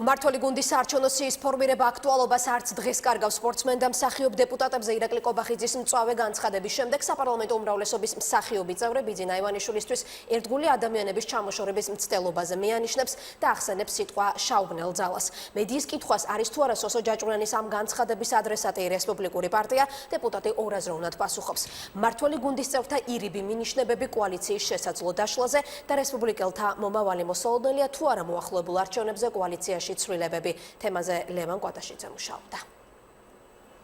მმართველი გუნდის საარჩევნო სიის ფორმირება აქტუალობას არც დღეს კარგავს სპორტსმენ და მსახიობ დეპუტატებზე. ირაკლი კობახიძის მწვავე განცხადების შემდეგ საპარლამენტო უმრავლესობის მსახიობი წევრები ბიძინა ივანიშვილისთვის ერთგული ადამიანების ჩამოშორების მცდელობაზე მიანიშნებს და ახსენებს სიტყვა შაუგნელ ძალას. მედიის კითხვას არის თუ არა სოსო ჯაჭვიანის ამ განცხადების ადრესატი რესპუბლიკური პარტია, დეპუტატი ორაზროვნად პასუხობს. მმართველი გუნდის წევრთა ირიბი მინიშნებები კოალიციის შესაძლო დაშლაზე და რესპუბლიკელთა მომავალი მოსალოდნელია თუ არა მოახლოებულ არჩევნებზე კოალიციაში ცვლილებები. თემაზე ლევან კვატაშიძე მუშაობდა.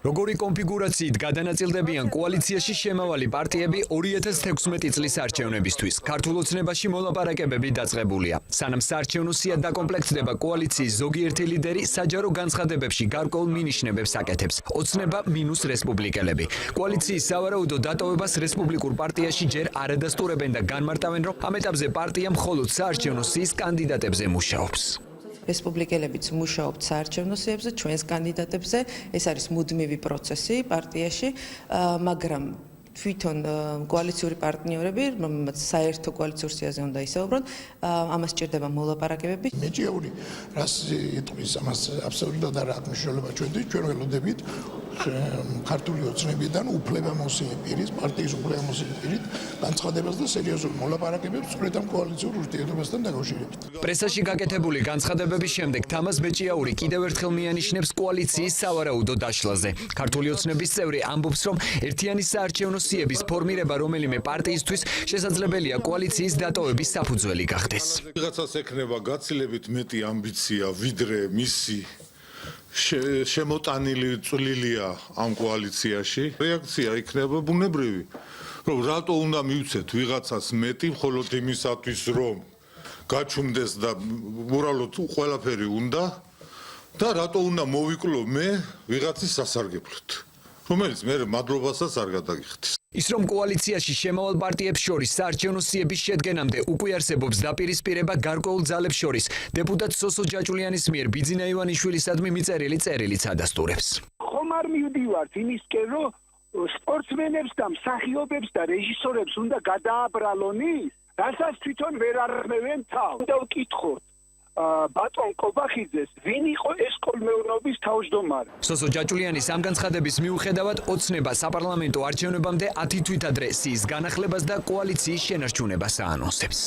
როგორი კონფიგურაციით გადანაწილდებიან კოალიციაში შემავალი პარტიები 2016 წლის არჩევნებისთვის. ქართულ ოცნებაში მოლაპარაკებები დაწყებულია. სანამ საარჩევნო სია დაკომპლექტდება, კოალიციის ზოგიერთი ლიდერი საჯარო განცხადებებში გარკვეულ მინიშნებებს აკეთებს. ოცნება მინუს რესპუბლიკელები. კოალიციის სავარაუდო დატოვებას რესპუბლიკურ პარტიაში ჯერ არ ადასტურებენ და განმარტავენ, რომ ამ ეტაპზე პარტია მხოლოდ საარჩევნო სიის კანდიდატებზე მუშაობს. რესპუბლიკელებიც მუშაობთ საარჩევნო სიებზე, ჩვენს კანდიდატებზე. ეს არის მუდმივი პროცესი პარტიაში, მაგრამ თვითონ კოალიციური პარტნიორები, რომელმაც საერთო კოალიციურ სიაზე უნდა ისაუბრონ, ამას სჭირდება მოლაპარაკებები. მეჭიაური რას იტყვის, ამას აბსოლუტურად არ აქვს მნიშვნელობა. ჩვენ ველოდებით ქართული ოცნებიდან უფლებამოსილი პირის, პარტიის უფლებამოსილი პირით განცხადებას და სერიოზულ მოლაპარაკებებს სწორედ ამ კოალიციურ ურთიერთობასთან დაკავშირებით. პრესაში გაკეთებული განცხადებების შემდეგ თამაზ მეჭიაური კიდევ ერთხელ მიანიშნებს კოალიციის სავარაუდო დაშლაზე. ქართული ოცნების წევრი ამბობს, რომ ერთიანი საარჩევნო სიების ფორმირება რომელიმე პარტიისთვის შესაძლებელია კოალიციის დატოვების საფუძველი გახდეს. ვიღაცას ექნება გაცილებით მეტი ამბიცია, ვიდრე მისი შემოტანილი წვლილია ამ კოალიციაში. რეაქცია იქნება ბუნებრივი, რომ რატო უნდა მივცეთ ვიღაცას მეტი მხოლოდ იმისათვის, რომ გაჩუმდეს და უბრალოდ ყველაფერი უნდა და რატო უნდა მოვიკლო მე ვიღაცის სასარგებლოდ, რომელიც მე მადლობასაც არ გადაგიხდის. ის რომ კოალიციაში შემავალ პარტიებს შორის საარჩევნო სიების შედგენამდე უკვე არსებობს დაპირისპირება გარკვეულ ძალებს შორის, დეპუტატ სოსო ჯაჭვლიანის მიერ ბიძინა ივანიშვილისადმი მიწერილი წერილიც ადასტურებს. ხომ არ მივდივართ იმისკენ, რომ სპორტსმენებს და მსახიობებს და რეჟისორებს უნდა გადააბრალონ ის, რასაც თვითონ ვერ არმევენ თავს. უნდა ვკითხოთ ბატონ კობახიძეს, ვინ იყო ეს კოლმეურნეობის თავმჯდომარე. სოსო ჯაჭვლიანის ამ განცხადების მიუხედავად ოცნება საპარლამენტო არჩევნებამდე 10 თვით ადრე სიის განახლებას და კოალიციის შენარჩუნებას აანონსებს.